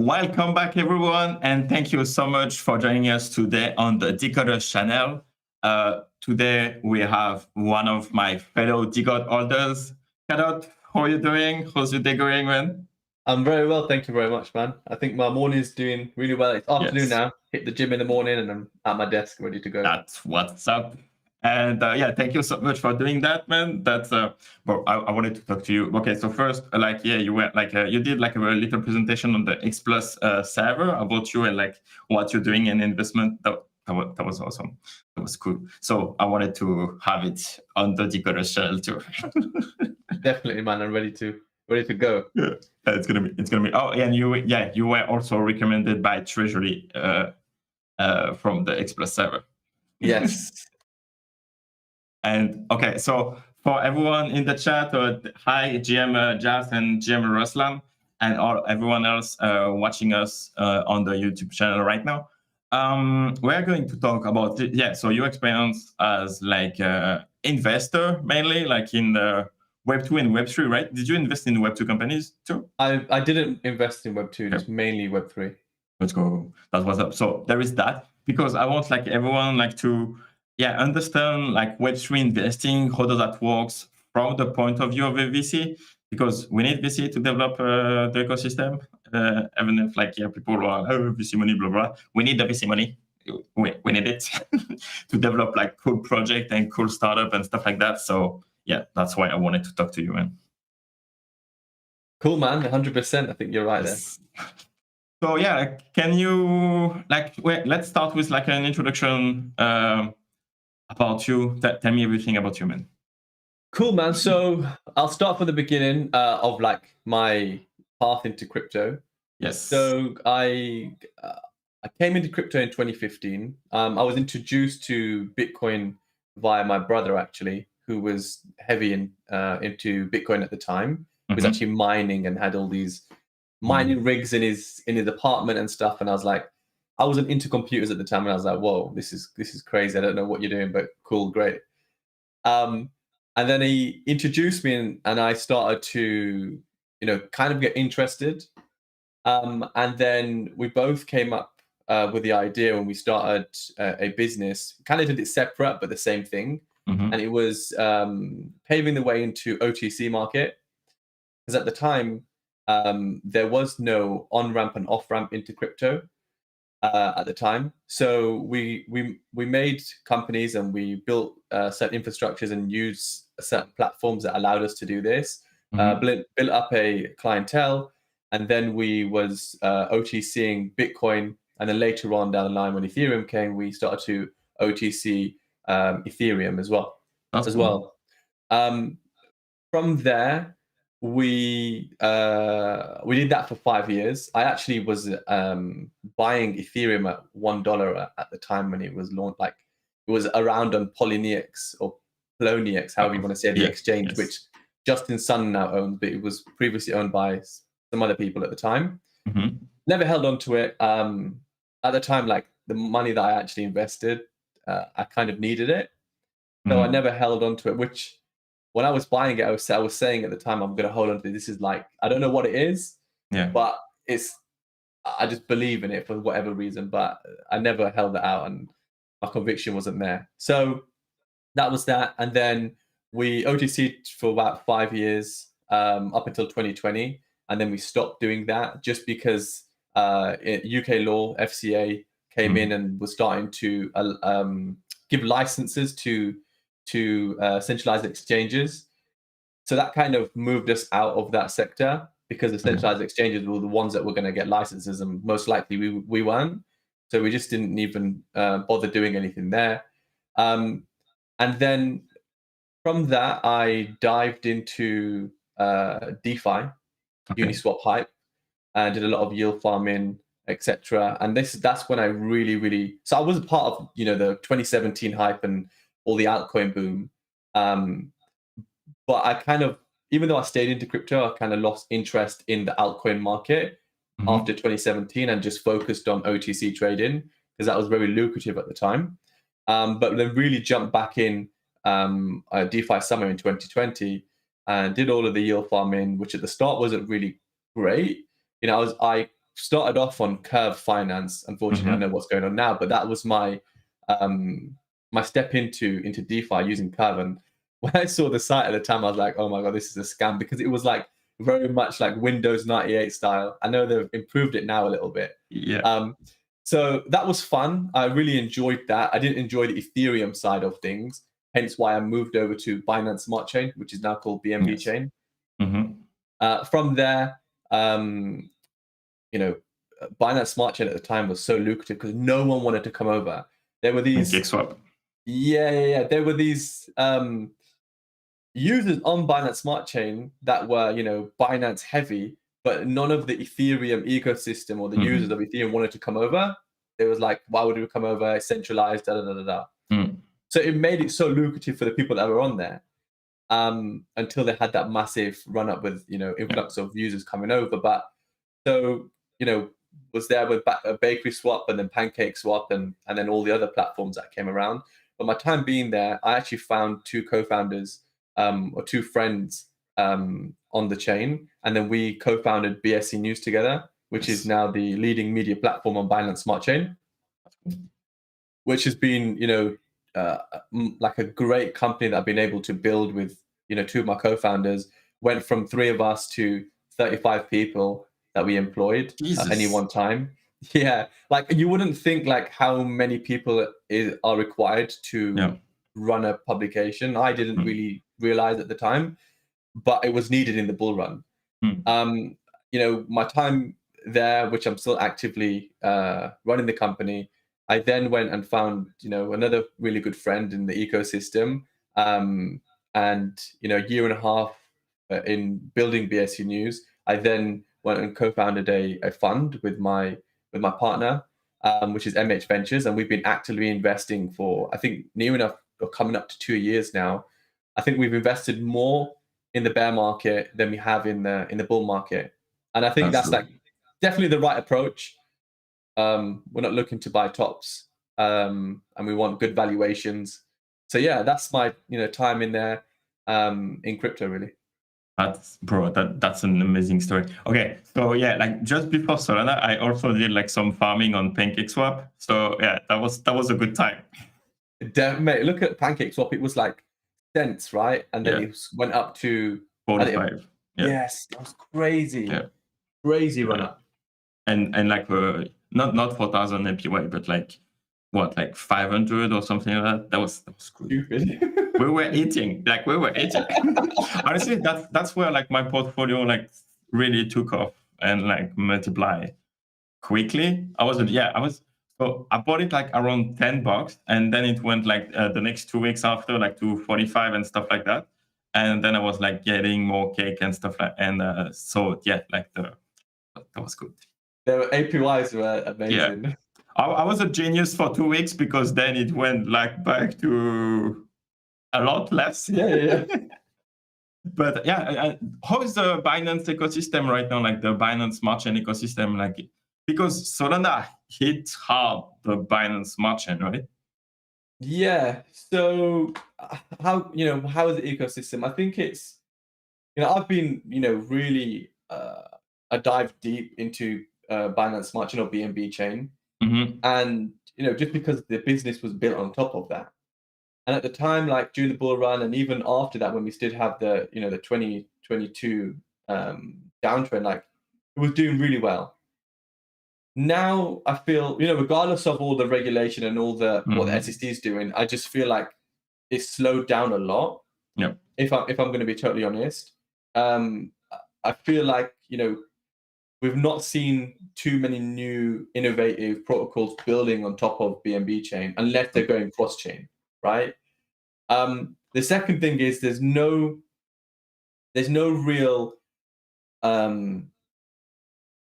welcome back, everyone, and thank you so much for joining us today on the Decod3rs channel. Today, we have one of my fellow Decod holders. KDOT, how are you doing? How's your day going, man? I'm very well, thank you very much, man. I think my morning's doing really well. It's afternoon now. Hit the gym in the morning, and I'm at my desk ready to go. That's what's up. And yeah, thank you so much for doing that, man. That's well, I wanted to talk to you. Okay, so first, you were you did a very little presentation on the X Plus server about you and what you're doing in investment. That was awesome. That was cool. So I wanted to have it on the Decod3rs channel too. Definitely, man. I'm ready to go. Yeah, it's gonna be. Oh, and you were also recommended by Treasury from the X Plus server. Yes. And okay, so for everyone in the chat, hi GM Jazz and GM Ruslan, and everyone else watching us on the YouTube channel right now. We're going to talk about so your experience as investor mainly, in the Web2 and Web3, right? Did you invest in Web2 companies too? I didn't invest in Web2, just mainly Web3. Let's go. That was up. So there is that, because I want everyone to understand Web3 investing, how does that works from the point of view of a VC, because we need VC to develop the ecosystem. Even if people are VC money, blah blah. We need the VC money. We need it to develop cool project and cool startup and stuff like that. So yeah, that's why I wanted to talk to you, man. Cool, man. 100%. I think you're right there. So yeah, can you let's start with an introduction about you. Tell me everything about you, man. Cool, man. So I'll start from the beginning of my path into crypto. Yes. So I came into crypto in 2015. I was introduced to Bitcoin via my brother, actually, who was heavy into Bitcoin at the time. He was actually mining and had all these mining rigs in his apartment and stuff. And I was I wasn't into computers at the time, and I was like, whoa, this is crazy. I don't know what you're doing, but cool, great. And then he introduced me, and I started to, kind of get interested. And then we both came up with the idea when we started a business, kind of did it separate, but the same thing. And it was paving the way into OTC market. Because at the time, there was no on-ramp and off-ramp into crypto at the time. So we made companies, and we built certain infrastructures and used certain platforms that allowed us to do this. Built up a clientele, and then we was OTCing Bitcoin, and then later on down the line when Ethereum came, we started to OTC Ethereum as well. That's cool. From there, we did that for 5 years. I actually was buying Ethereum at $1 at the time when it was launched. It was around on Poloniex or Poloniex, however you want to say the exchange, which Justin Sun now owns, but it was previously owned by some other people at the time. Never held on to it. At the time, the money that I actually invested, I kind of needed it. So I never held on to it, which when I was buying it, I was saying at the time, I'm going to hold on to it. This is I don't know what it is, but I just believe in it for whatever reason, but I never held it out, and my conviction wasn't there. So that was that. And then we OTC'd for about 5 years, up until 2020. And then we stopped doing that just because UK law, FCA, came in and was starting to give licenses to centralized exchanges. So that kind of moved us out of that sector, because the centralized exchanges were the ones that were going to get licenses, and most likely we weren't. So we just didn't even bother doing anything there. And then from that, I dived into DeFi, Uniswap hype, and did a lot of yield farming, etc. And that's when I really so I was a part of the 2017 hype and all the altcoin boom. But I kind of, even though I stayed into crypto, I kind of lost interest in the altcoin market after 2017 and just focused on OTC trading, because that was very lucrative at the time. But then really jumped back in DeFi summer in 2020 and did all of the yield farming, which at the start wasn't really great. I started off on Curve Finance. Unfortunately, I know what's going on now, but that was my my step into DeFi using Curve. And when I saw the site at the time, I was like, oh my god, this is a scam, because it was like very much like Windows 98 style. I know they've improved it now a little bit. Yeah. So that was fun. I really enjoyed that. I didn't enjoy the Ethereum side of things, hence why I moved over to Binance Smart Chain, which is now called BNB Yes. Chain. Mm-hmm. From there, you know, Binance Smart Chain at the time was so lucrative because no one wanted to come over. There were these PancakeSwap. Yeah. There were these users on Binance Smart Chain that were, Binance heavy, but none of the Ethereum ecosystem or the users of Ethereum wanted to come over. It was like, why would we come over? It's centralized, da da da da da. So it made it so lucrative for the people that were on there. Until they had that massive run up with, influx of users coming over. But so, was there with Bakery Swap and then Pancake Swap and then all the other platforms that came around. But my time being there, I actually found two co-founders or two friends on the chain. And then we co-founded BSC News together, which is now the leading media platform on Binance Smart Chain, which has been, like a great company that I've been able to build with, two of my co-founders. Went from 3 of us to 35 people that we employed at any one time. Yeah, like you wouldn't think like how many people are required to run a publication. I didn't really realize at the time, but it was needed in the bull run. My time there, which I'm still actively running the company, I then went and found, another really good friend in the ecosystem. And, a year and a half in building BSC News, I then went and co-founded a fund with my partner, which is MH Ventures. And we've been actively investing for, I think, near enough or coming up to 2 years now. I think we've invested more in the bear market than we have in the bull market. And I think that's like definitely the right approach. We're not looking to buy tops, and we want good valuations. So yeah, that's my time in there in crypto really. That's an amazing story. Okay, so yeah, like just before Solana, I also did like some farming on PancakeSwap. So yeah, that was a good time. Mate, look at PancakeSwap. It was like cents, right? And then it went up to 45. Yes, that was crazy. Yeah. Crazy run up. And like not 4,000 APY, but like what, like 500 or something like that. That was cool. Stupid. we were eating. Honestly, that's where like my portfolio like really took off and like multiply quickly. So I bought it like around $10, and then it went like the next 2 weeks after like to 45 and stuff like that. And then I was like getting more cake and stuff like, and so yeah, like that was good. The APYs were amazing. Yeah. I was a genius for 2 weeks because then it went like back to a lot less. Yeah. But yeah, how is the Binance ecosystem right now? Like the Binance Smart Chain ecosystem, like because Solana hit hard the Binance Smart Chain, right? Yeah. So how is the ecosystem? I think it's I've been really I dive deep into Binance Smart Chain or BNB Chain, and just because the business was built on top of that. And at the time, like during the bull run, and even after that, when we still have the the 2022 downtrend, like it was doing really well. Now I feel regardless of all the regulation and all the what the SEC is doing, I just feel like it's slowed down a lot. Yeah. If I'm going to be totally honest, I feel like we've not seen too many new innovative protocols building on top of BNB chain unless they're going cross chain, right? The second thing is there's no real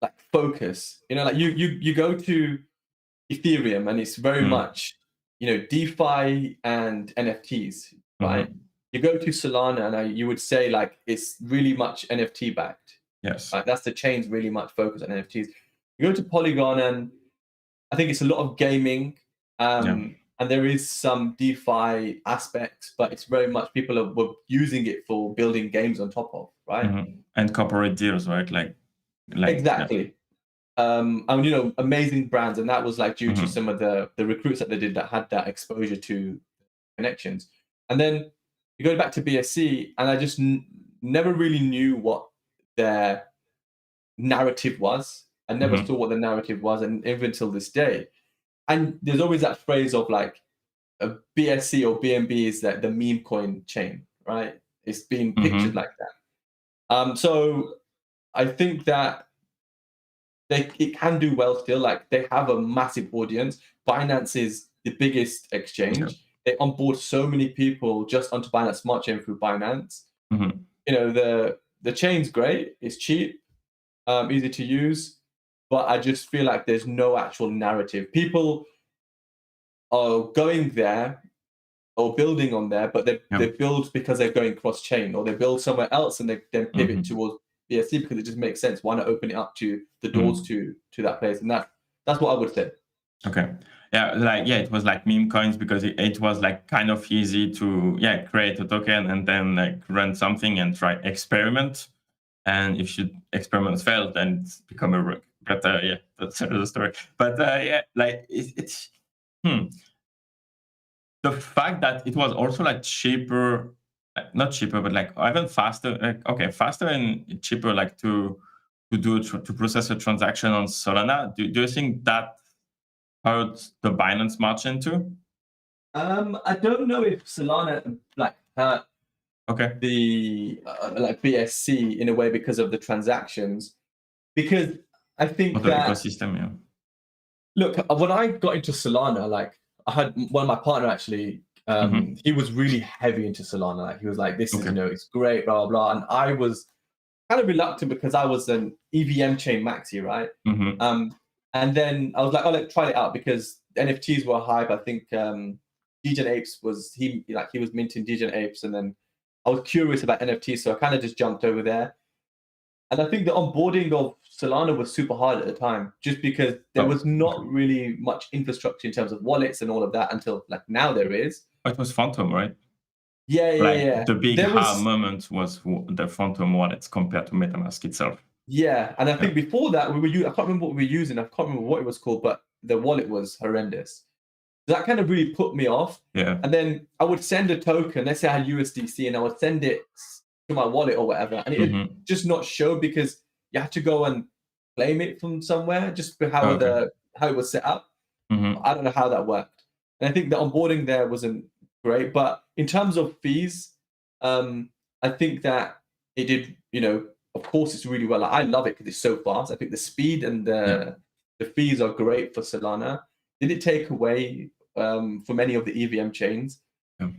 like focus. Like you go to Ethereum and it's very much DeFi and NFTs, right? You go to Solana and you would say like it's really much NFT backed. Yes. Right? That's the chain's really much focused on NFTs. You go to Polygon and I think it's a lot of gaming. And there is some DeFi aspects, but it's very much people were using it for building games on top of, right? And corporate deals, right? Like exactly. and amazing brands, and that was like due to Mhm. some of the recruits that they did that had that exposure to connections. And then you go back to BSC, and I just never really knew what their narrative was. I never Mhm. saw what the narrative was, and even until this day. And there's always that phrase of like a BSC or BNB is that the meme coin chain, right? It's being pictured Mhm. like that. So I think that it can do well still. Like they have a massive audience. Binance is the biggest Yeah. exchange. They onboard so many people just onto Binance Smart Chain through Binance. Mhm. The chain's great. It's cheap, easy to use, but I just feel like there's no actual narrative. People are going there or building on there, but they Yeah. build because they're going cross chain, or they build somewhere else and they then pivot Mhm. towards BSC because it just makes sense. Why not open it up to the doors Mhm. to that place? And that's what I would say. Okay. Yeah, like it was like meme coins because it was like kind of easy to create a token and then like run something and try experiment. And if your experiments fail, then it's become a rug. But yeah, that's another story. But like it's hmm. The fact that it was also like cheaper, not cheaper, but like even faster. Like okay, faster and cheaper, like to process a transaction on Solana. Do you think that hurt the Binance margin too? I don't know if Solana like hurt Okay. the like BSC in a way because of the transactions, because I Or think the that ecosystem, yeah. look, when I got into Solana, like I had one of my partner actually, Mhm. he was really heavy into Solana. Like he was like, this is, Okay. it's great, blah, blah, blah. And I was kind of reluctant because I was an EVM chain maxi, right? Mhm. And then I was like, oh, let's try it out because NFTs were hype. I think Degen Apes he was minting Degen Apes, and then I was curious about NFTs, so I kind of just jumped over there. And I think the onboarding of Solana was super hard at the time, just because there Oh, was not okay. really much infrastructure in terms of wallets and all of that until like now there is. Oh, it was Phantom, right? Yeah, yeah, Like yeah. the big There aha was, moment was the Phantom wallets compared to MetaMask itself. yeah. And I Yeah. think before that, I can't remember what we were using. I can't remember what it was called, but the wallet was horrendous. So that kind of really put me off. Yeah. And then I would send a token, let's say I had USDC, and I would send it to my wallet or whatever, and it would Mhm. just not show because you had to go and claim it from somewhere, just for Oh, okay. how it was set up. Mhm. I don't know how that worked. And I think the onboarding there wasn't great. But in terms of fees, I think that it did, of course it's really well. Like, I love it because it's so fast. I think the speed and Yeah. the fees are great for Solana. Did it take away from any of the EVM chains? Yeah.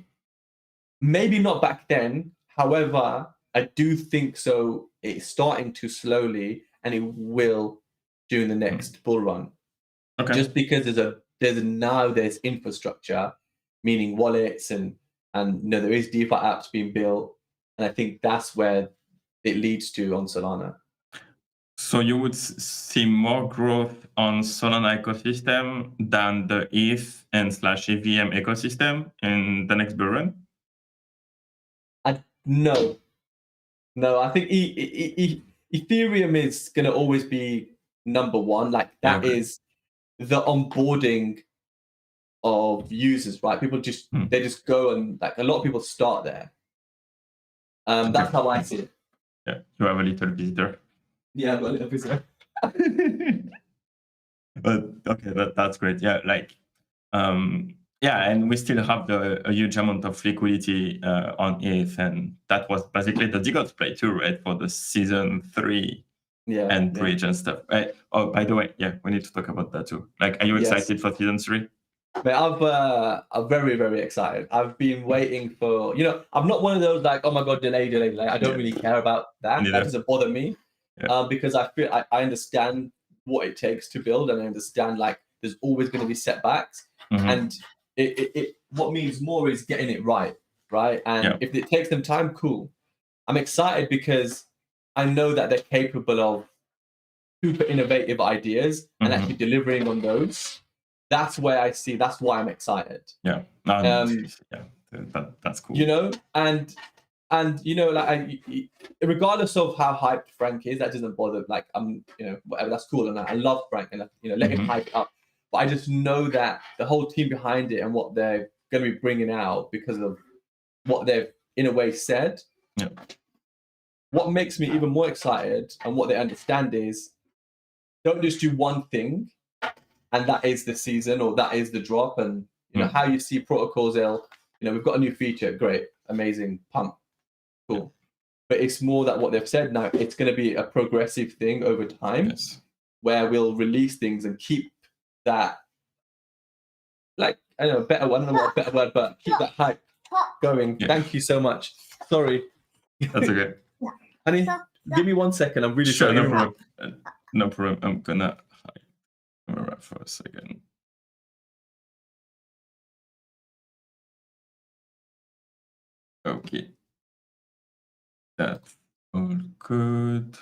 Maybe not back then. However, I do think so. It's starting to slowly, and it will during the Mm. next bull run. Okay. Just because there's infrastructure, meaning wallets and there is DeFi apps being built, and I think that's where it leads to on Solana. So you would see more growth on Solana ecosystem than the ETH and slash EVM ecosystem in the next bull run? No, no, I think Ethereum is going to always be number one. Like Yeah, that okay. is the onboarding of users, right? People Hmm. they just go, and like a lot of people start there. Okay. That's how I see it. Yeah, you have a little visitor. Yeah, but But okay, that's great. Yeah, like yeah, and we still have a huge amount of liquidity on ETH, and that was basically the Decod play too, right? For the season 3 yeah, and yeah, bridge and stuff. Right? Oh, by the way, yeah, we need to talk about that too. Like, are you yes. excited for season 3? But I'm very, very excited. I've been waiting for, I'm not one of those like, oh my God, delay, delay, delay. I don't Yeah, really care about that. That neither. doesn't bother me Yeah. because I feel I understand what it takes to build, and I understand like there's always going to be setbacks. Mhm. And what means more is getting it right, right? And Yeah. if it takes them time, cool. I'm excited because I know that they're capable of super innovative ideas and actually Mhm. delivering on those. That's why I'm excited. Yeah. No, Um, yeah, that's cool. and And you know, like regardless of how hyped Frank is, that doesn't bother. Like whatever, that's cool, and I love Frank, and let him hype it up. But I just know that the whole team behind it and what they're going to be bringing out because of what they've in a way said. Yeah. What makes me even more excited and what they understand is don't just do one thing, and that is the season or that is the drop, and how you see protocols. We've got a new feature, great, amazing, pump. Cool. But it's more that what they've said now, it's going to be a progressive thing over time where we'll release things and keep that, like, I don't know what a better word, but keep that hype going. Yeah. Thank you so much. Sorry. That's okay. Honey, give me 1 second. I'm really sure, sorry. No problem. No problem. I'm gonna hide the camera for a second. Okay. That's all good.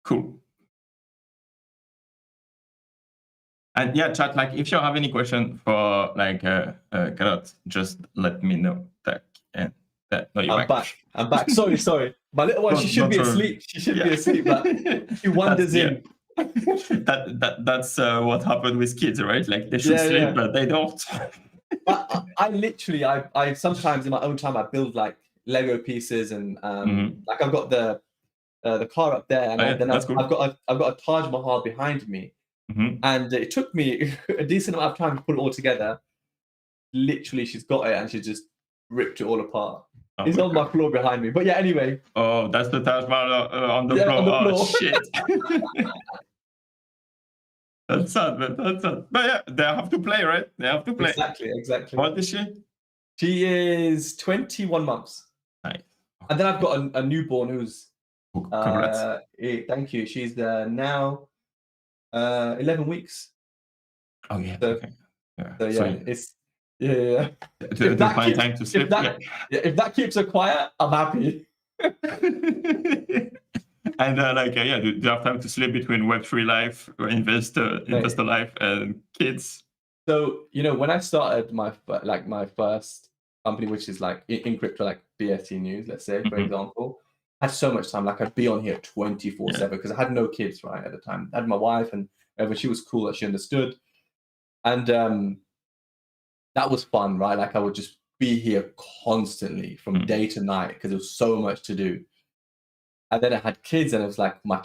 Cool. And yeah, chat, like if you have any question for like KDOT, just let me know. And no, you're back. I'm back. Sorry. My little one, she should be asleep. She should be asleep, but she wanders in. That's what happened with kids, right? Like they should sleep, but they don't. I literally, I sometimes in my own time I build like Lego pieces, and like I've got the car up there, and then I've got a Taj Mahal behind me, and it took me a decent amount of time to put it all together. Literally, she's got it, and she just ripped it all apart. It's on my floor behind me, but yeah. Anyway. Oh, that's the Taj Mahal on the floor. Oh shit. That's sad, man. That's sad. But yeah, they have to play, right? They have to play. Exactly. What is she? She is 21 months. Nice. And then I've got a newborn who's. Congrats. Thank you. She's now 11 weeks. Oh yeah. So, okay. Yeah. So yeah, it's To find time to sleep. If that keeps her quiet, I'm happy. And do you have time to sleep between Web3 life, investor life, and kids? So when I started my first company, which is like in crypto, like BSC News, let's say, for example, I had so much time. Like I'd be on here 24/7 because I had no kids right at the time. I had my wife, and she was cool, that she understood, and that was fun, right? Like I would just be here constantly from day to night because there was so much to do. And then I had kids, and it was like my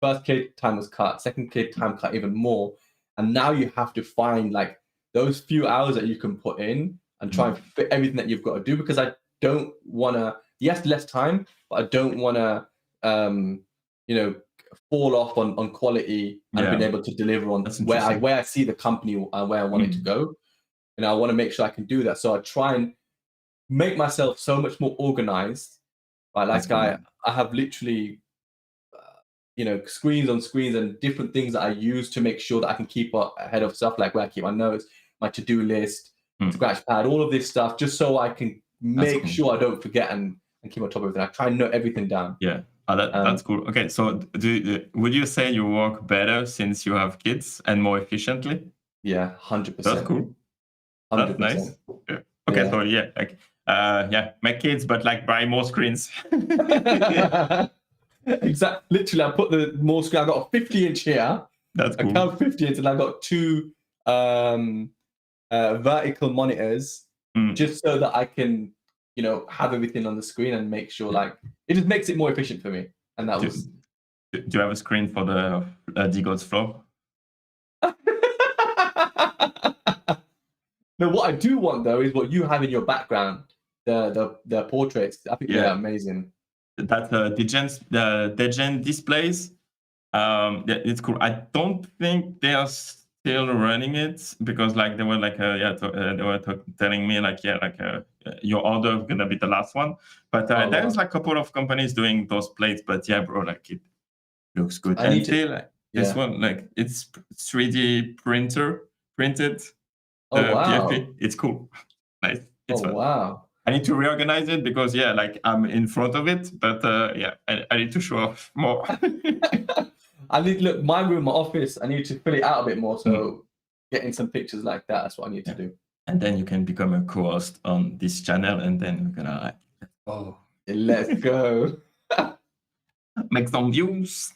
first kid time was cut, second kid time cut even more. And now you have to find like those few hours that you can put in and try and fit everything that you've got to do, because I don't want to, yes, less time, but I don't want to, fall off on quality and being able to deliver on where I see the company, where I want it to go. And I want to make sure I can do that. So I try and make myself so much more organized. Right? Like I have literally, screens on screens and different things that I use to make sure that I can keep ahead of stuff, like where I keep my notes, my to-do list, scratch pad, all of this stuff, just so I can make sure I don't forget and keep on top of everything. I try and note everything down. Yeah, that's cool. Okay, so would you say you work better since you have kids and more efficiently? Yeah, 100%. That's cool. 100%. That's nice. Yeah. Okay, so make kids, but like buy more screens. Exactly. Literally, I put the more screen. I got a 50-inch here. That's cool. I count 50 inch, and I got two vertical monitors, just so that I can, have everything on the screen and make sure, like, it just makes it more efficient for me. And that was. Do you have a screen for the Decod3rs flow? No, what I do want though is what you have in your background, the portraits. I think they're amazing. That's the Degen displays. It's cool. I don't think they are still running it, because like they were like they were telling me like your order is gonna be the last one. But there's like a couple of companies doing those plates. But yeah, bro, like it looks good. This one, like it's 3D printed. Oh wow! PFP. It's cool. Nice. It's fun. Wow! I need to reorganize it because like I'm in front of it, but I need to show off more. I need look my room, my office. I need to fill it out a bit more. So getting some pictures like that. That's what I need to do. And then you can become a co-host on this channel, and then we're gonna Oh, Let's go. make some views.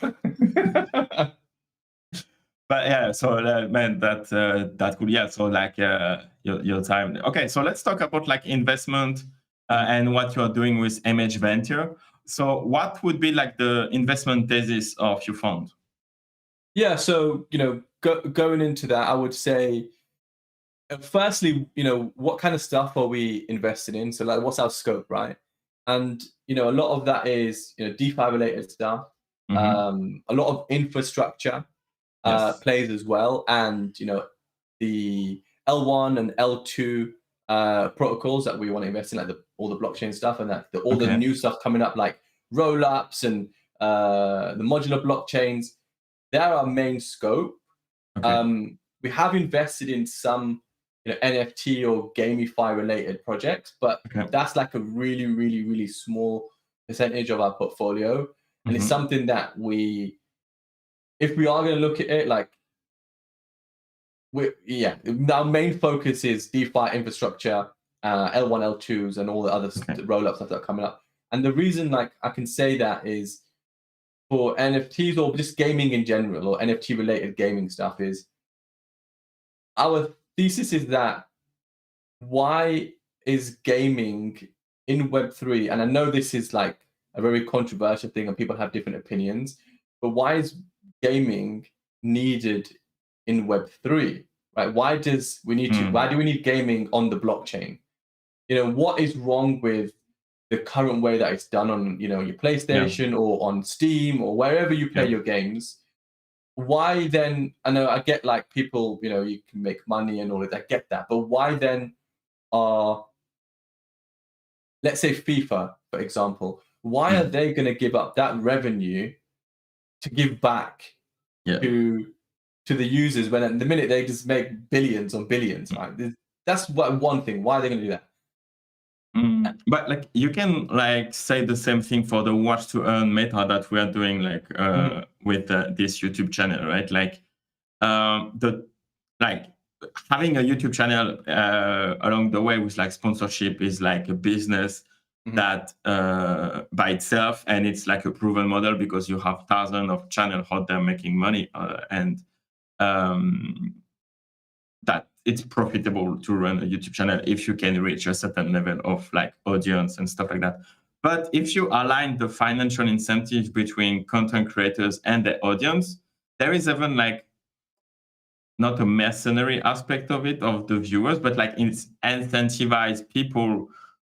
But yeah, so man, that cool. Yeah, so like your time. Okay, so let's talk about like investment and what you are doing with MH Venture. So what would be like the investment thesis of your fund? Yeah, so going into that, I would say, firstly, what kind of stuff are we invested in? So like, what's our scope, right? And a lot of that is DeFi related stuff. A lot of infrastructure Yes. plays as well, and the L1 and L2 protocols that we want to invest in, like all the blockchain stuff, and that all the Okay. new stuff coming up, like roll-ups and the modular blockchains. They're our main scope. Okay. We have invested in some NFT or gamify related projects, but Okay. that's like a really, really, really small percentage of our portfolio. And it's something that if we are going to look at it, like, our main focus is DeFi infrastructure, L1, L2s, and all the other roll-up stuff that are coming up. And the reason, like, I can say that is for NFTs or just gaming in general, or NFT related gaming stuff, is our thesis is that why is gaming in Web3, and I know this is like a very controversial thing and people have different opinions, but why is gaming needed in Web3, right? Why do we need gaming on the blockchain? What is wrong with the current way that it's done on, your PlayStation or on Steam or wherever you play your games? Why then? I know I get like people, you can make money and all of that, I get that, but why then are, let's say FIFA, for example, why are they going to give up that revenue to give back to the users when at the minute they just make billions on billions, right? That's one thing. Why are they going to do that? But like you can like say the same thing for the watch to earn meta that we are doing like with this YouTube channel, right? Like like having a YouTube channel along the way with like sponsorship is like a business that by itself, and it's like a proven model because you have thousands of channels out there making money and that it's profitable to run a YouTube channel if you can reach a certain level of like audience and stuff like that. But if you align the financial incentives between content creators and the audience, there is even like not a mercenary aspect of it, of the viewers, but like it's incentivize people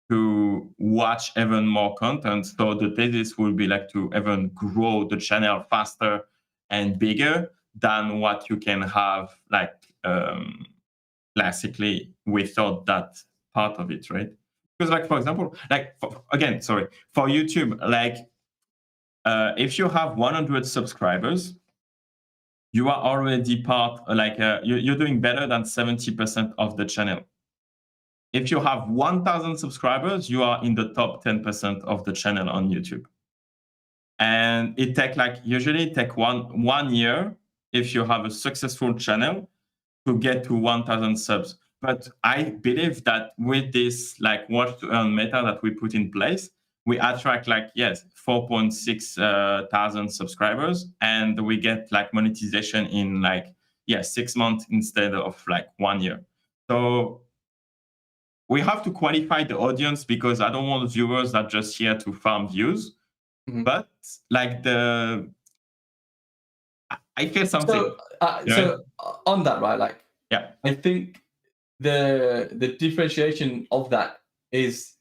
to watch even more content. So the thesis will be like to even grow the channel faster and bigger than what you can have like classically without that part of it, right? Because like, for example, like for YouTube, like if you have 100 subscribers, you are already part, like you're doing better than 70% of the channel. If you have 1,000 subscribers, you are in the top 10% of the channel on YouTube. And it usually take one year if you have a successful channel to get to 1,000 subs. But I believe that with this like watch to earn meta that we put in place, we attract 4.6 thousand subscribers, and we get like monetization in 6 months instead of like 1 year. So we have to qualify the audience because I don't want viewers that just here to farm views. But like I feel something. So on that, right? Like, I think the differentiation of that is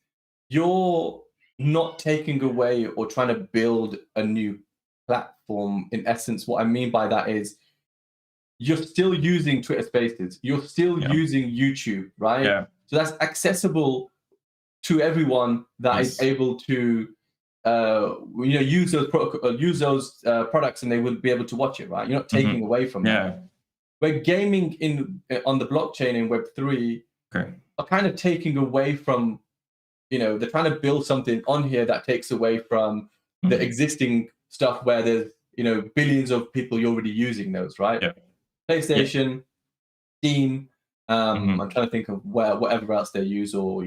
you're not taking away or trying to build a new platform. In essence, what I mean by that is you're still using Twitter Spaces, you're still using YouTube, right? Yeah. So that's accessible to everyone that is able to use those products, and they would be able to watch it, right? You're not taking away from that. Where gaming on the blockchain in Web3 are kind of taking away from, they're trying to build something on here that takes away from the existing stuff where there's billions of people already using those, right? PlayStation, Steam. I'm trying to think of whatever else they use, or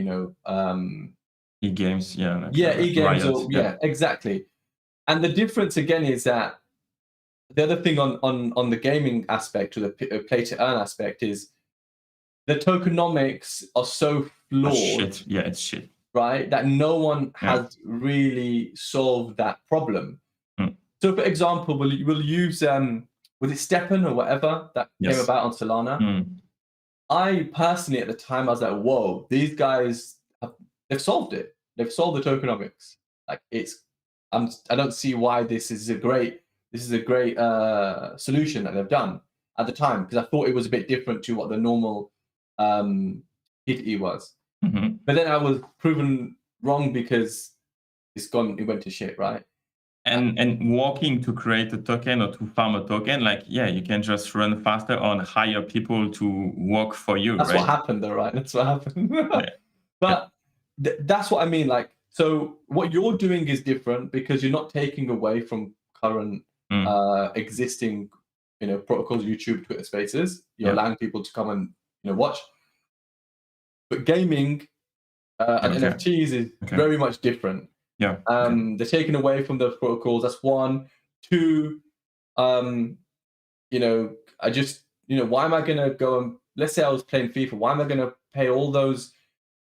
E-games, yeah, like, Yeah, e-games Riot, or yeah, exactly. And the difference again is that the other thing on the gaming aspect or the play to earn aspect is the tokenomics are so Oh, flawed, shit, yeah, it's shit. right? That no one Yeah. has really solved that problem. Mm. So, for example, we'll use was it Steppen or whatever that came Yes. about on Solana? Mm. I personally at the time I was like, whoa, these guys they've solved it. They've solved the tokenomics. Like I don't see why this is a great solution that they've done at the time, because I thought it was a bit different to what the normal PTE was. Mhm. But then I was proven wrong because it went to shit, right? And walking to create a token or to farm a token, like, yeah, you can just run faster or hire people to work for you, That's right? what happened though, right? That's what happened. Yeah. But that's what I mean. Like, so what you're doing is different because you're not taking away from current existing, protocols, YouTube, Twitter Spaces. You're allowing people to come and watch. But gaming and NFTs is very much different. Yeah. They're taken away from those protocols. That's one. Two, I just, why am I going to go and, let's say I was playing FIFA, why am I going to pay all those,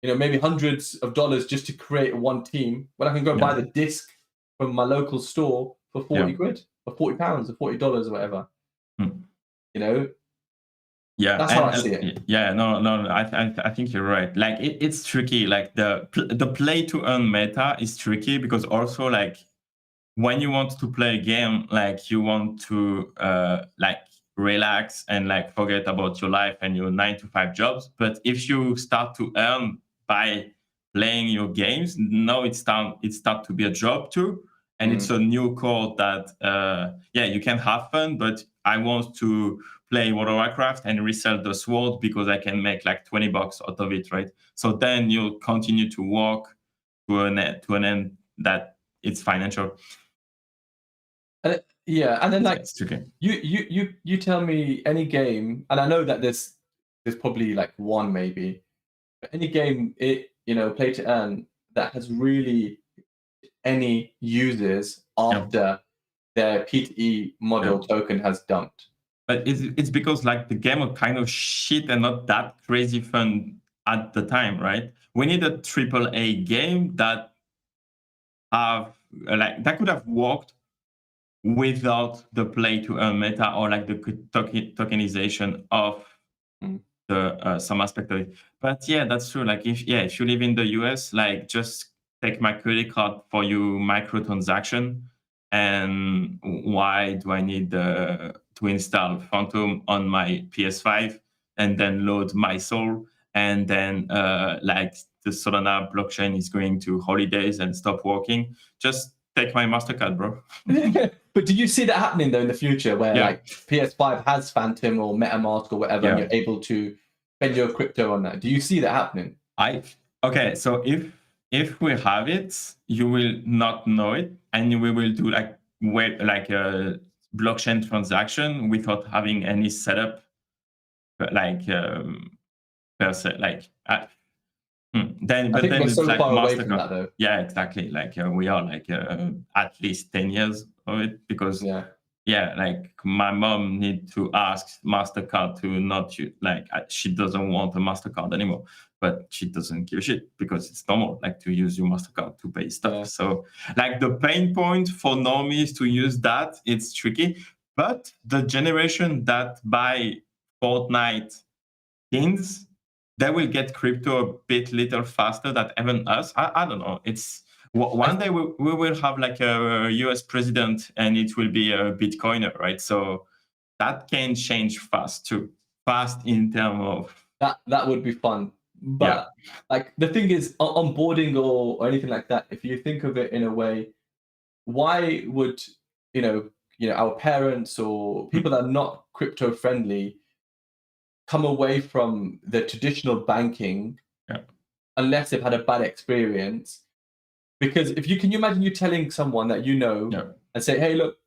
maybe hundreds of dollars just to create one team when I can go buy the disc from my local store for 40 quid or 40 pounds or $40 or whatever, Yeah, that's how I see it. Yeah, no, I think you're right. Like, it's tricky. Like the play to earn meta is tricky because also, like, when you want to play a game, like, you want to like relax and like forget about your life and your 9 to 5 jobs. But if you start to earn by playing your games, now it start to be a job too, and it's a new code that yeah, you can have fun, but I want to play World of Warcraft and resell the sword because I can make like $20 out of it, right? So then you'll continue to walk to an end that it's financial. Yeah, and then like it's tricky. You tell me any game, and I know that there's probably like one maybe, but any game play to earn that has really any users after their PTE model token has dumped. But it's because like the game was kind of shit and not that crazy fun at the time, right? We need a AAA game that could have worked without the play to earn meta or like the tokenization of the some aspect of it. But yeah, that's true. Like if you live in the US, like just take my credit card for your microtransaction. And why do I need to install Phantom on my PS5 and then load my soul and then like the Solana blockchain is going to holidays and stop working? Just take my MasterCard, bro. But do you see that happening though in the future where like PS5 has Phantom or MetaMask or whatever and you're able to spend your crypto on that? Do you see that happening? Okay, so if we have it, you will not know it, and we will do like a blockchain transaction without having any setup, like per se. Like then, but then it's so like far away MasterCard. from that, though. Yeah, exactly. Like we are like at least 10 years of it because like my mom need to ask MasterCard to not use, like she doesn't want a MasterCard anymore, but she doesn't give a shit because it's normal like to use your MasterCard to pay stuff. So like the pain point for normies to use that, it's tricky. But the generation that buy Fortnite skins, they will get crypto a bit little faster than even us. I don't know. It's one day we will have like a US president and it will be a Bitcoiner, right? So that can change fast too. Fast in terms of that would be fun. But like the thing is onboarding or anything like that, if you think of it in a way, why would our parents or people that are not crypto friendly come away from the traditional banking unless they've had a bad experience? Because if you imagine you telling someone that and say, hey, look,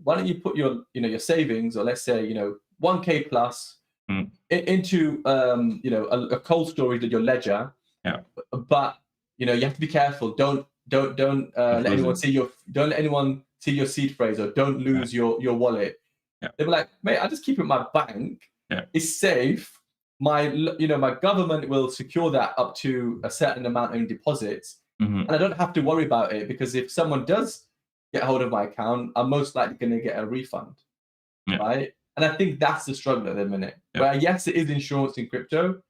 why don't you put your your savings, or let's say 1K plus into a cold storage of your ledger, but you have to be careful. Don't let anyone see your seed phrase, or don't lose your wallet. They were like, mate, I just keep it in my bank. It's safe. My government will secure that up to a certain amount in deposits, and I don't have to worry about it, because if someone does get hold of my account, I'm most likely going to get a refund, right? And I think that's the struggle at the minute. Where yes, it is insurance in crypto,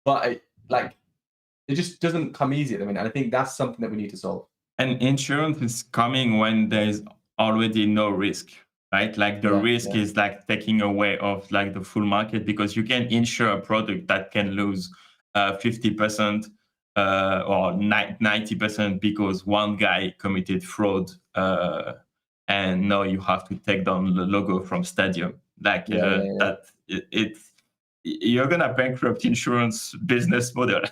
but it just doesn't come easy at the minute. And I think that's something that we need to solve. And insurance is coming when there's already no risk, right? Like the risk is like taking away of like the full market, because you can insure a product that can lose 50% or 90% because one guy committed fraud, and now you have to take down the logo from Stadium. Like that, you're gonna bankrupt insurance business model.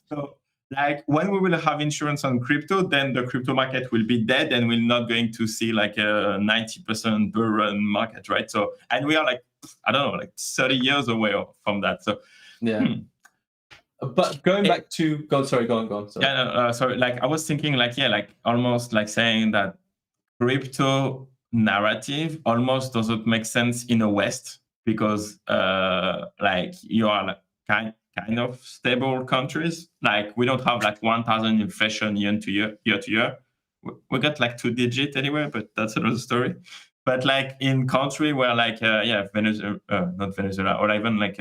So, like when we will have insurance on crypto, then the crypto market will be dead, and we're not going to see like a 90% bull run market, right? So, and we are like, I don't know, like 30 years away from that. So, But going back to go on. Sorry. Sorry. Like I was thinking, like almost like saying that crypto narrative almost doesn't make sense in the West, because like you are like kind of stable countries. Like we don't have like 1,000 inflation year to year. We got like 2-digit anyway, but that's another story. But like in country where like Venezuela, not Venezuela, or even like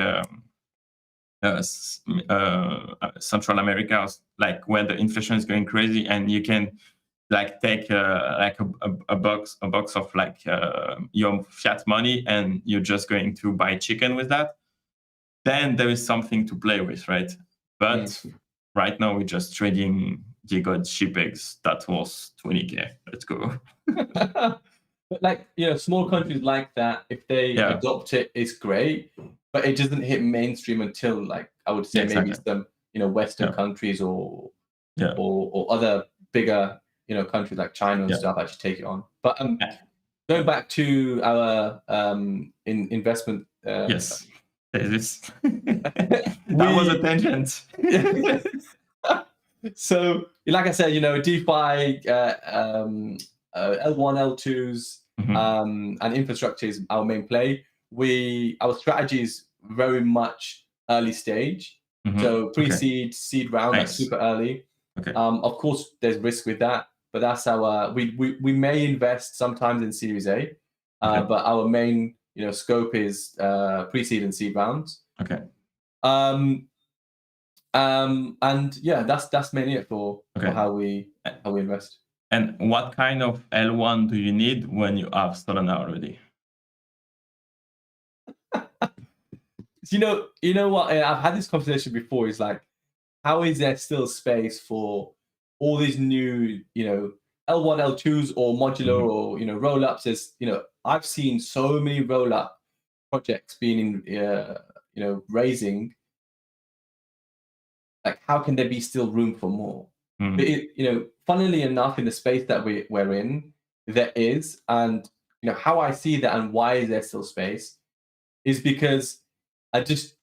Central America, like where the inflation is going crazy, and you can like take like a box of like your fiat money, and you're just going to buy chicken with that, then there is something to play with, right? But right now we're just trading Decod sheep eggs that was 20K. Let's go. But like, small countries like that, if they adopt it, it's great, but it doesn't hit mainstream until like, I would say maybe some, Western countries or other bigger, countries like China and stuff actually take it on. But going back to our investment. Thesis. That was a tangent. So, like I said, DeFi, L1, L2s, and infrastructure is our main play. Our strategy is very much early stage. So pre-seed, seed round, that's super early. Of course, there's risk with that, but that's our. We may invest sometimes in Series A, but our main scope is pre-seed and seed rounds. And that's mainly it for how we invest. And what kind of L1 do you need when you have Solana already? You know what? I've had this conversation before. It's like, how is there still space for all these new, L1, L2s or modular or roll-ups? As I've seen so many roll-up projects being raising. Like, how can there be still room for more? But funnily enough, in the space that we're in, there is, and how I see that and why is there still space is because I just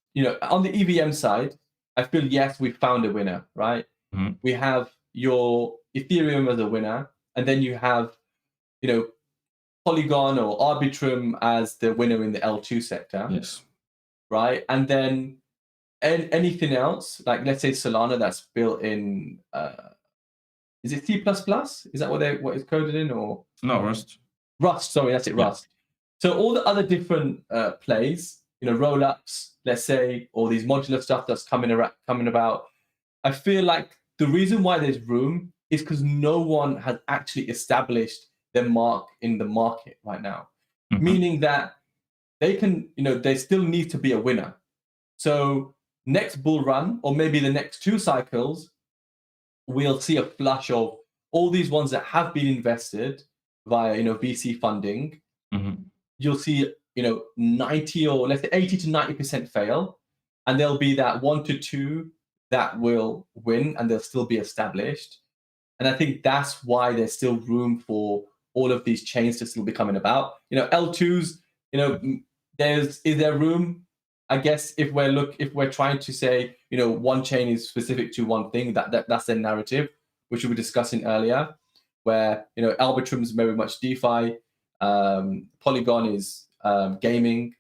on the EVM side, I feel yes, we found a winner, right? We have your Ethereum as a winner, and then you have Polygon or Arbitrum as the winner in the L2 sector. Yes. Right, and then anything else, like let's say Solana, that's built in. Is it C++? Is that what it's coded in, or no, Rust? Rust, sorry, that's it, Rust. So all the other different plays, roll-ups, let's say, or these modular stuff that's coming about. I feel like the reason why there's room is because no one has actually established their mark in the market right now, meaning that they can, there still needs to be a winner. So next bull run, or maybe the next 2 cycles, we'll see a flush of all these ones that have been invested via VC funding. You'll see 90 or let's say 80 to 90% fail, and there'll be that 1 to 2 that will win, and they'll still be established. And I think that's why there's still room for all of these chains to still be coming about. L2s, is there room? I guess if we're trying to say, one chain is specific to one thing, that's the narrative, which we were discussing earlier, where Arbitrum is very much DeFi, Polygon is gaming,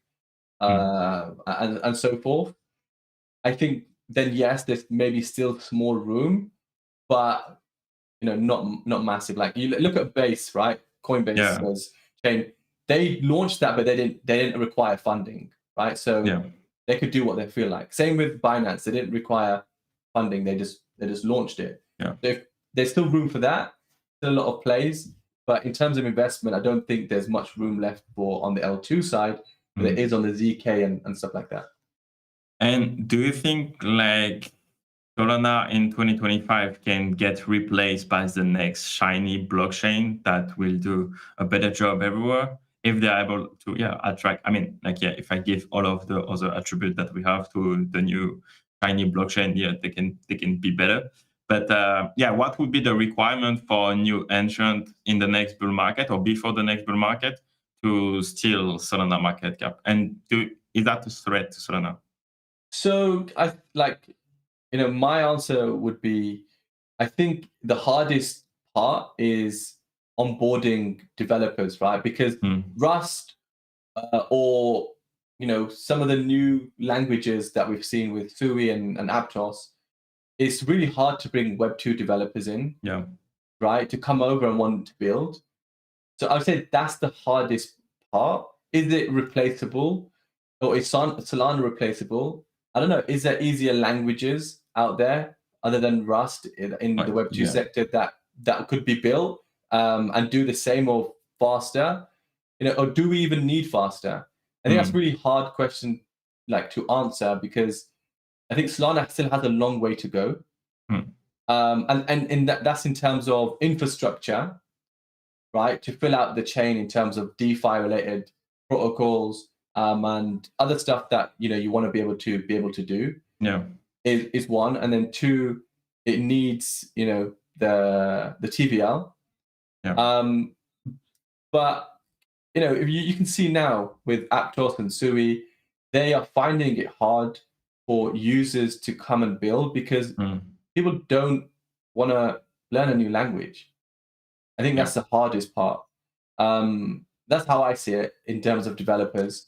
and so forth. I think then yes, there's maybe still small room, but not massive. Like you look at Base, right? Coinbase was chain. They launched that, but they didn't require funding, right? So they could do what they feel like. Same with Binance, they didn't require funding. They just launched it. Yeah. So there's still room for that. Still a lot of plays, but in terms of investment, I don't think there's much room left for on the L2 side. But there is on the ZK and stuff like that. And do you think like Solana in 2025 can get replaced by the next shiny blockchain that will do a better job everywhere if they're able to attract? I mean, if I give all of the other attributes that we have to the new shiny blockchain, they can be better. But what would be the requirement for a new entrant in the next bull market or before the next bull market to steal Solana market cap? And is that a threat to Solana? So my answer would be, I think the hardest part is onboarding developers, right? Because Rust or some of the new languages that we've seen with Sui and Aptos, it's really hard to bring Web2 developers in, right? To come over and want to build. So I would say that's the hardest part. Is it replaceable, or is Solana replaceable? I don't know. Is there easier languages out there other than Rust in the Web2 sector that could be built and do the same or faster? Or do we even need faster? I think that's a really hard question to answer, because I think Solana still has a long way to go. And that's in terms of infrastructure, right? To fill out the chain in terms of DeFi related protocols and other stuff that you want to be able to do. Is one, and then two, it needs the TVL. But if you can see now with Aptos and Sui, they are finding it hard for users to come and build because people don't want to learn a new language. I think that's the hardest part. That's how I see it in terms of developers.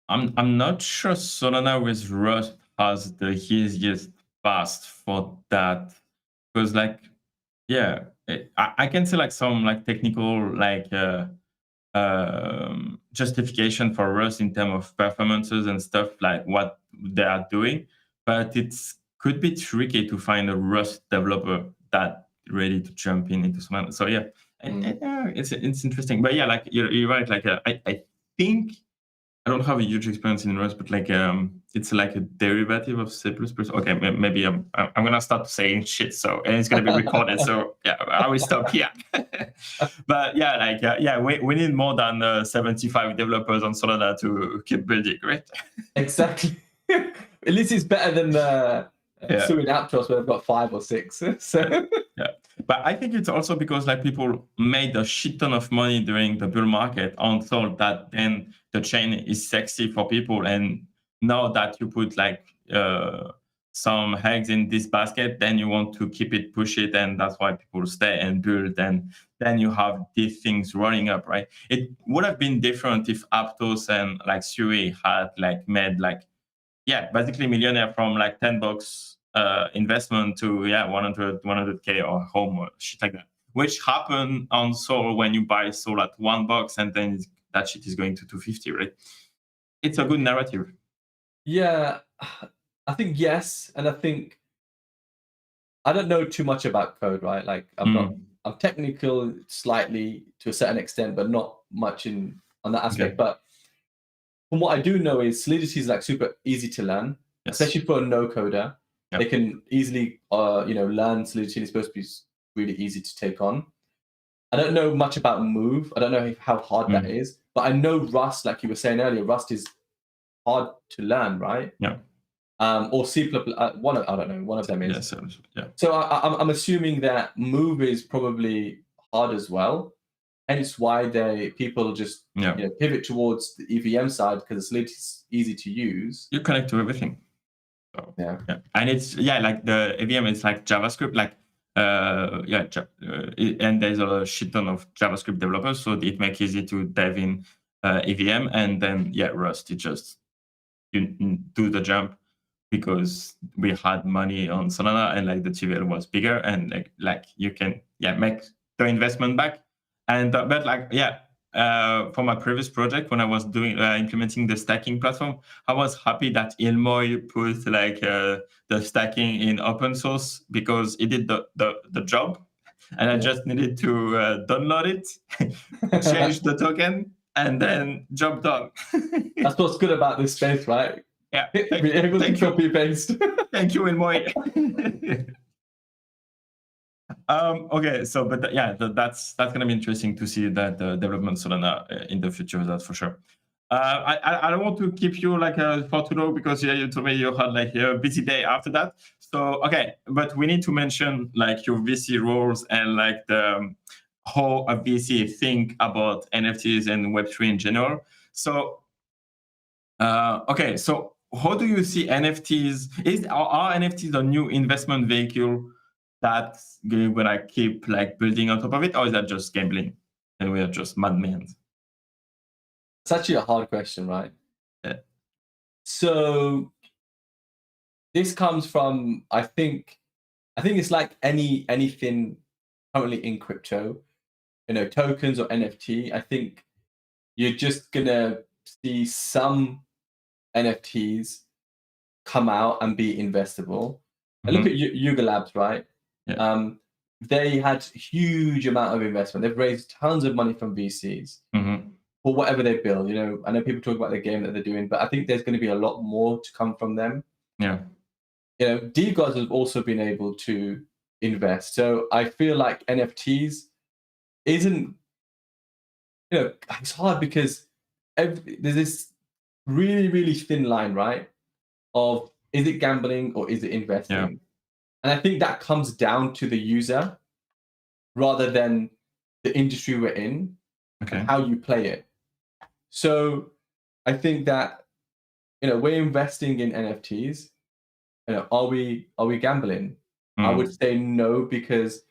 I'm not sure Solana with Rust has the easiest path for that, because I can see some technical justification for Rust in terms of performances and stuff what they are doing, but it could be tricky to find a Rust developer that ready to jump into Solana. So it's interesting, but you're right. I think I don't have a huge experience in Rust, but it's a derivative of C++. Okay, maybe I'm gonna start saying shit, and it's gonna be recorded. So I will stop here. But we need more than 75 developers on Solana to keep building, right? Exactly. At least it's better than Sui and Aptos, where they've got 5 or 6. So but I think it's also because people made a shit ton of money during the bull market and thought that then the chain is sexy for people, and now that you put some eggs in this basket, then you want to keep it, push it, and that's why people stay and build, and then you have these things rolling up, right? It would have been different if Aptos and Sui had made basically millionaire from $10 investment to 100K or home or shit like that, which happened on Sol when you buy Sol at $1 and then that shit is going to 250, right? It's a good narrative. Yeah, I think yes, and I think I don't know too much about code, right? I'm technical slightly to a certain extent, but not much on that aspect. But from what I do know is Solidity is super easy to learn, especially for a no coder. They can easily learn Solidity. It's supposed to be really easy to take on. I don't know much about Move. I don't know how hard that is, but I know Rust, like you were saying earlier, Rust is hard to learn, right? Or C++, I don't know, one of them is. So I'm assuming that Move is probably hard as well. Hence why people just pivot towards the EVM side because it's easy to use. You connect to everything. So, yeah, and it's like the EVM is like JavaScript, like and there's a shit ton of JavaScript developers, so it makes it easy to dive in EVM, and then Rust. It just you do the jump because we had money on Solana and like the TVL was bigger, and like you can make the investment back. And but like for my previous project, when I was doing implementing the stacking platform, I was happy that Ilmoy put like the stacking in open source because it did the job, and I just needed to download it, change the token, and then job done. That's what's good about this space, right? Yeah, be able to copy paste. Thank you, Ilmoy. Okay, so but that's gonna be interesting to see that development Solana in the future. That's for sure. I don't want to keep you like for too long because you told me you had like a busy day after that. So okay, but we need to mention like your VC roles and like the how a VC think about NFTs and Web3 in general. So okay, so how do you see NFTs? Are NFTs a new investment vehicle that's gonna keep like building on top of it, or is that just gambling and we are just madmen? It's actually a hard question, right? Yeah. So this comes from I think it's like anything currently in crypto, tokens or NFT. I think you're just gonna see some NFTs come out and be investable. And look at Yuga Labs, right? Yeah. They had huge amount of investment. They've raised tons of money from VCs for whatever they build. I know people talk about the game that they're doing, but I think there's going to be a lot more to come from them. Yeah. Decod3rs have also been able to invest. So I feel like NFTs isn't, it's hard because there's this really, really thin line, right? Of is it gambling or is it investing? Yeah. And I think that comes down to the user rather than the industry we're in and how you play it. So I think that, we're investing in NFTs. Are we gambling? I would say no, because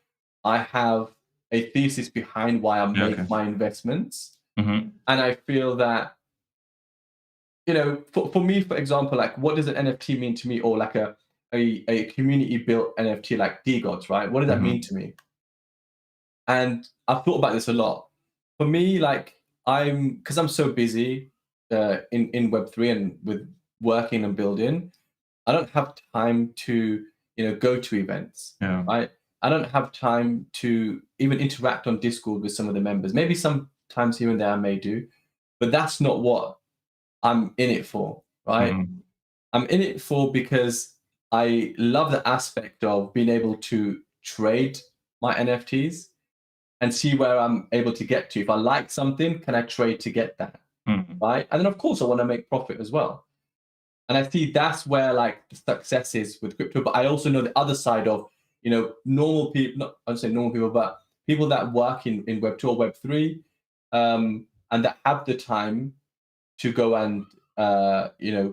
I have a thesis behind why I make my investments. And I feel that, for me, for example, like what does an NFT mean to me, or like a community built NFT like Decod3rs, right? What does that mean to me? And I've thought about this a lot. For me, like because I'm so busy in Web3 and with working and building, I don't have time to go to events, right? I don't have time to even interact on Discord with some of the members. Maybe sometimes here and there I may do, but that's not what I'm in it for, right? I'm in it for because I love the aspect of being able to trade my NFTs and see where I'm able to get to. If I like something, can I trade to get that, right? And then of course I want to make profit as well. And I see that's where like the success is with crypto. But I also know the other side of, normal people, not I would say normal people, but people that work in Web2 or Web3 and that have the time to go and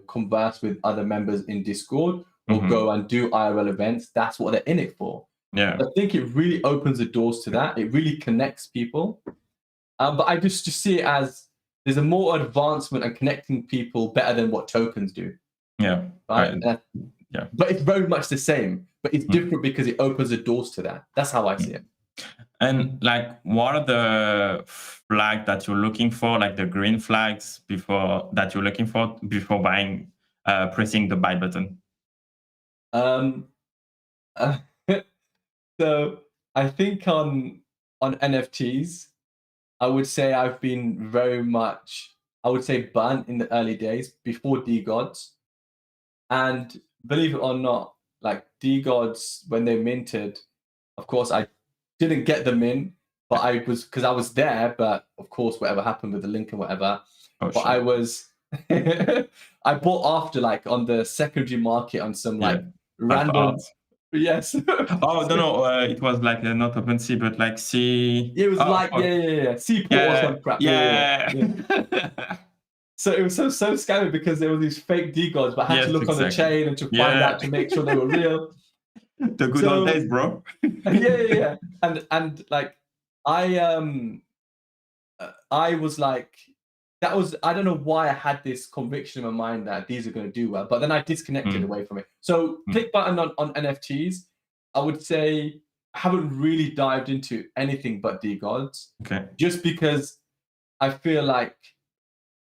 converse with other members in Discord or go and do IRL events. That's what they're in it for. Yeah, I think it really opens the doors to that. It really connects people. But I just see it as there's a more advancement and connecting people better than what tokens do. Yeah, right. But it's very much the same, but it's different because it opens the doors to that. That's how I see it. And like, what are the flags that you're looking for, like the green flags before buying, pressing the buy button? So I think on NFTs, I would say I've been very much, burnt in the early days before Decod3rs. And believe it or not, like Decod3rs, when they minted, of course, I didn't get them in, but because I was there, but of course, whatever happened with the link and whatever, I was, I bought after like on the secondary market on some like random Yes. Oh no, it was like not OpenSea, but like C. It was Oh, like fuck. Seaport or some crap. Yeah. So it was so scammy because there were these fake decods, but I had to Yes, look on the exactly. chain and to find Yeah. out to make sure they were real. The good So- old days, bro. Yeah. And like I was like, that was, I don't know why I had this conviction in my mind that these are going to do well, but then I disconnected away from it. So click button on NFTs, I would say I haven't really dived into anything but decods. Okay. Just because I feel like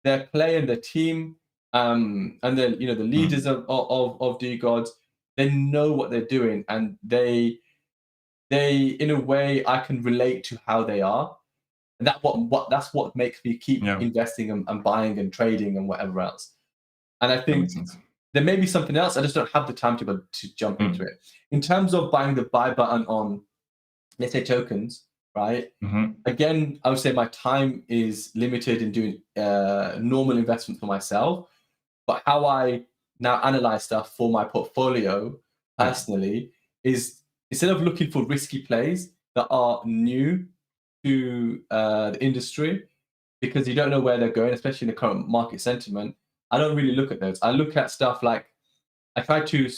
their play and their team, and then the leaders of decods, they know what they're doing, and they in a way I can relate to how they are. And that's what makes me keep investing and buying and trading and whatever else. And I think there may be something else. I just don't have the time to jump into it. In terms of buying the buy button on, let's say, tokens, right? Again, I would say my time is limited in doing normal investment for myself. But how I now analyze stuff for my portfolio personally is, instead of looking for risky plays that are new to the industry, because you don't know where they're going, especially in the current market sentiment, I don't really look at those. I look at stuff like, I try to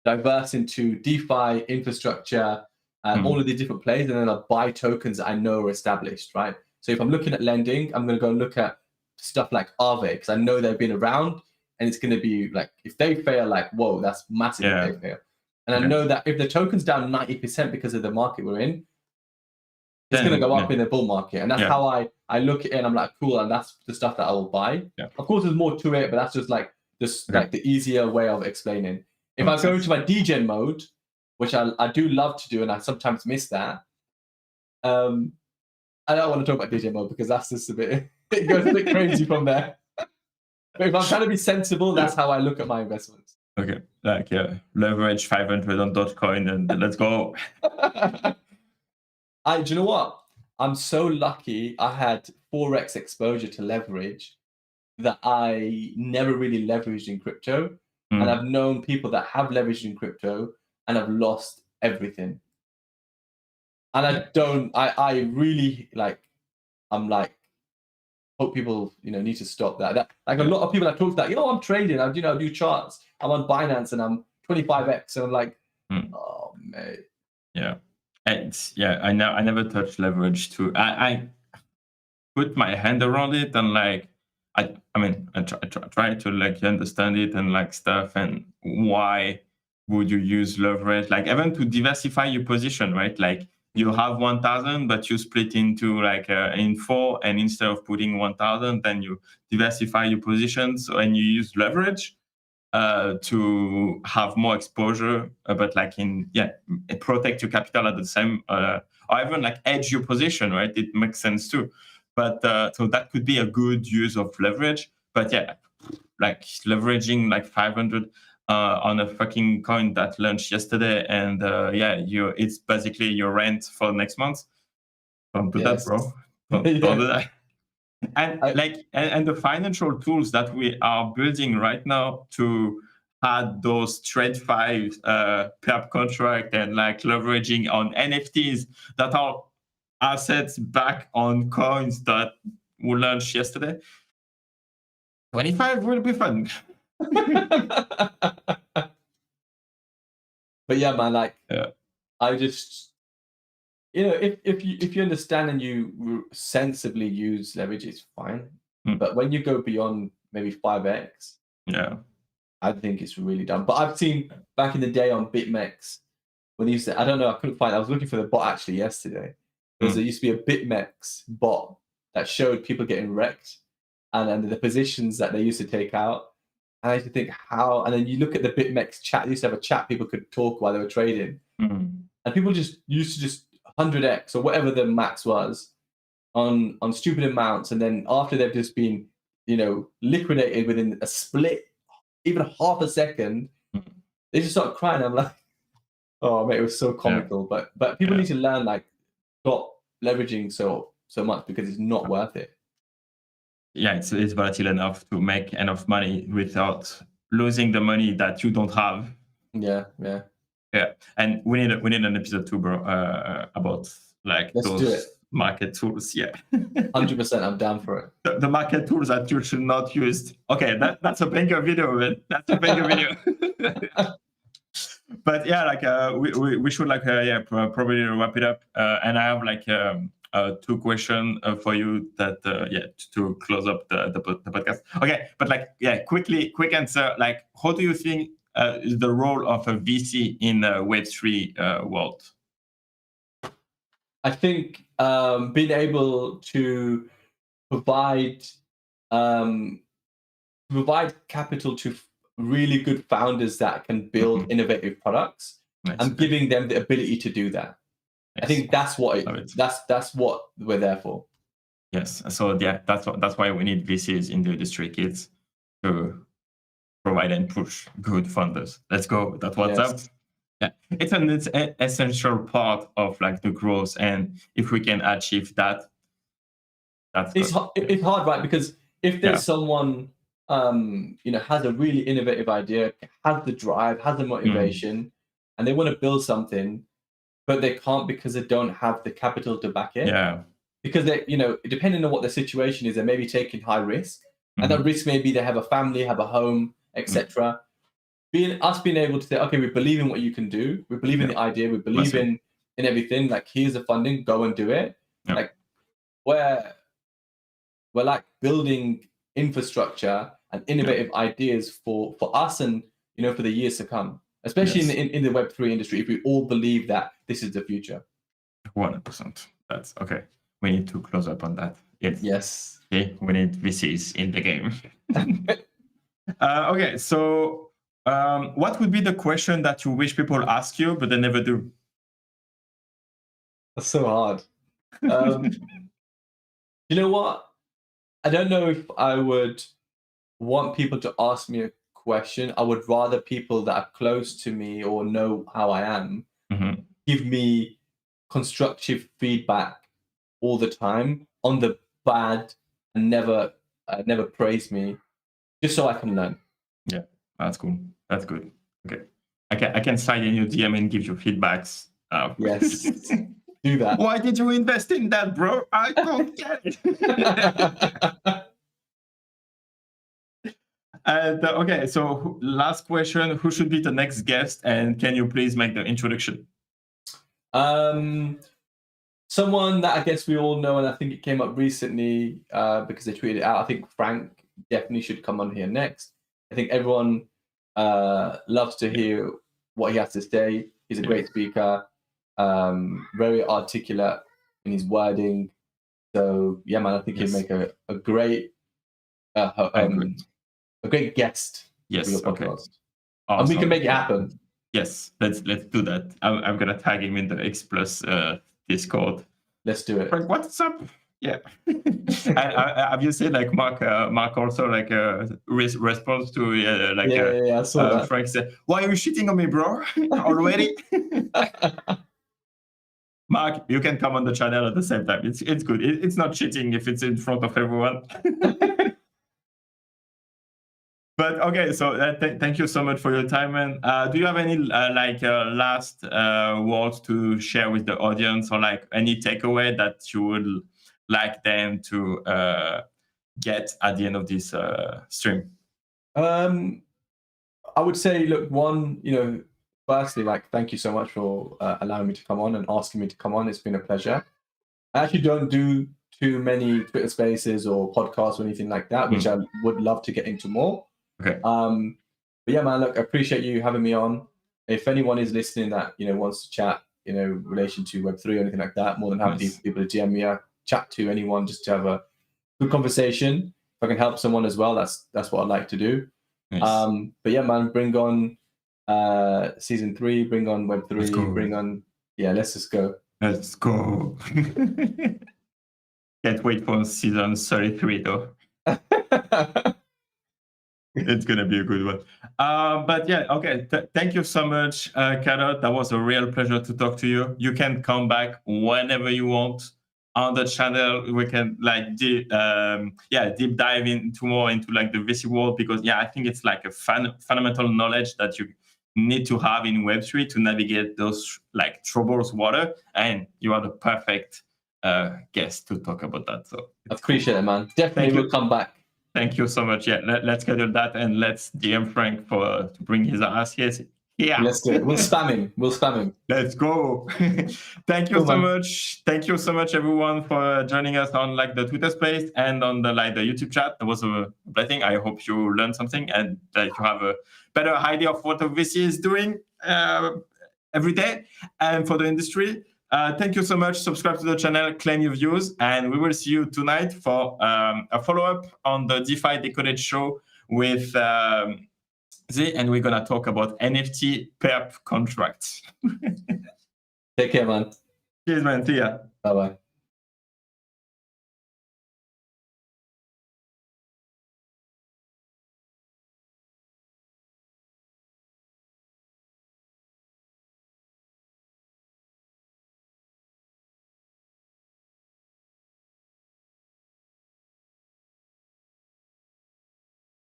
diverse into DeFi, infrastructure, all of these different plays, and then I buy tokens that I know are established, right? So if I'm looking at lending, I'm going to go look at stuff like Aave, because I know they've been around, and it's going to be like, if they fail, like, whoa, that's massive if they fail. And I know that if the token's down 90% because of the market we're in, it's going to go up in the bull market. And that's how I look at it, and I'm like, cool, and that's the stuff that I will buy. Of course, there's more to it, but that's just like like the easier way of explaining. If I go into my degen mode, which I do love to do, and I sometimes miss that, I don't want to talk about degen mode because that's just a bit, it goes a bit crazy from there. But if I'm trying to be sensible, that's how I look at my investments. Okay, like leverage 500 on Dogecoin and let's go. Do you know what? I'm so lucky I had Forex exposure to leverage that I never really leveraged in crypto. And I've known people that have leveraged in crypto and have lost everything. And I really I'm like, hope people, need to stop that. Like a lot of people I talk to that, I'm trading, I do charts, I'm on Binance and I'm 25x. And I'm like, oh, mate. Yeah. I never touched leverage too. I put my hand around it and like I try to like understand it and like stuff, and why would you use leverage, like even to diversify your position, right? Like you have 1,000 but you split into like in 4, and instead of putting 1,000 then you diversify your positions and you use leverage to have more exposure, but like protect your capital at the same, or even like edge your position, right? It makes sense too. But so that could be a good use of leverage. But yeah, like leveraging like 500 on a fucking coin that launched yesterday, and it's basically your rent for next month. Don't do that, bro. Don't do that. And and the financial tools that we are building right now to add those TradeFi perp contract and like leveraging on NFTs that are assets back on coins that we launched yesterday. 25 will be fun. But yeah, man, I just, if you understand and you sensibly use leverage, it's fine. But when you go beyond maybe 5x, I think it's really dumb. But I've seen back in the day on BitMEX, when they used to, I don't know, I couldn't find, I was looking for the bot actually yesterday. There used to be a BitMEX bot that showed people getting wrecked and the positions that they used to take out. And I used to think how, and then you look at the BitMEX chat, they used to have a chat, people could talk while they were trading. And people just used to just 100x or whatever the max was on stupid amounts. And then after they've just been, liquidated within a split, even half a second, they just start crying. I'm like, oh, mate, it was so comical. But people need to learn, like, stop leveraging so much because it's not worth it. Yeah, it's volatile enough to make enough money without losing the money that you don't have. Yeah. Yeah, and we need an episode 2, bro, about like Let's do it. those market tools. Yeah, 100%, I'm down for it. the market tools that you should not use. Okay, that's a banger video, man. That's a banger video. But yeah, like we should like probably wrap it up. And I have like 2 questions for you that to close up the podcast. Okay, but like quick answer. Like, how do you think is the role of a VC in Web3 world? I think being able to provide capital to really good founders that can build innovative products, and giving them the ability to do that. Yes. I think that's what that's what we're there for. Yes. So yeah, that's why we need VCs in the industry, kids, to provide and push good funders. Let's go. That's what's up. Yeah, it's an essential part of like the growth, and if we can achieve that, it's hard, right? Because if there's someone has a really innovative idea, has the drive, has the motivation, and they want to build something, but they can't because they don't have the capital to back it. Yeah. Because they, depending on what the situation is, they may be taking high risk, and that risk may be they have a family, have a home, etc. Being able to say, okay, we believe in what you can do, we believe in the idea, we believe in everything. Like, here's the funding, go and do it. Yeah. Like, we're like building infrastructure and innovative ideas for us and for the years to come, especially in the Web3 industry, if we all believe that this is the future. 100%. That's okay. We need to close up on that. Yes. Okay, we need VCs in the game. Okay, so what would be the question that you wish people ask you but they never do? That's so hard. You know what? I don't know if I would want people to ask me a question. I would rather people that are close to me or know how I am give me constructive feedback all the time on the bad, and never praise me, just so I can learn. Yeah, that's cool. That's good. Okay, I can slide in your DM and give you feedbacks. Yes. Do that. Why did you invest in that, bro? I don't get it. And okay, so last question: who should be the next guest, and can you please make the introduction? Someone that I guess we all know, and I think it came up recently because they tweeted it out. I think Frank definitely should come on here next. I think everyone loves to hear what he has to say. He's a great speaker. Very articulate in his wording. So yeah, man, I think he'd make a great guest for your podcast. Okay. Awesome. And we can make it happen. Yes, let's do that. I'm gonna tag him in the X Plus Discord. Let's do it. Frank, what's up? Yeah. Have you seen like Mark also like response to I saw that. Frank said, "Why are you shitting on me, bro? Already?" Mark, you can come on the channel at the same time. It's good. It's not cheating if it's in front of everyone. But okay, so thank you so much for your time, man. Do you have any last words to share with the audience, or like any takeaway that you would like them to get at the end of this stream? I would say, look, firstly, like, thank you so much for allowing me to come on and asking me to come on. It's been a pleasure. I actually don't do too many Twitter Spaces or podcasts or anything like that, which I would love to get into more. Okay. But yeah, man, look, I appreciate you having me on. If anyone is listening that wants to chat, in relation to Web3 or anything like that, more than happy for people to DM me, chat to anyone just to have a good conversation. If I can help someone as well, that's what I'd like to do. Nice. But yeah, man, bring on season 3, bring on Web3, bring on let's just go. Let's go. Can't wait for season 33 though. It's gonna be a good one. But yeah, okay. Thank you so much, KDOT. That was a real pleasure to talk to you. You can come back whenever you want on the channel. We can like deep dive into more into like the VC world, because I think it's like a fundamental knowledge that you need to have in Web3 to navigate those like troubled water. And you are the perfect guest to talk about that. So appreciate it, man. Definitely will come back. Thank you so much. Yeah, let's schedule that, and let's DM Frank to bring his ass here. Yeah, let's do it. We'll spam him. Let's go. Thank you so much. Thank you so much, everyone, for joining us on like the Twitter space and on the the YouTube chat. That was a blessing. I hope you learned something and that you have a better idea of what a VC is doing every day and for the industry. Thank you so much. Subscribe to the channel, claim your views, and we will see you tonight for a follow-up on the DeFi Decod3rs Show with Z, and we're gonna talk about NFT perp contracts. Take care, man. Cheers, man. See ya. Bye-bye.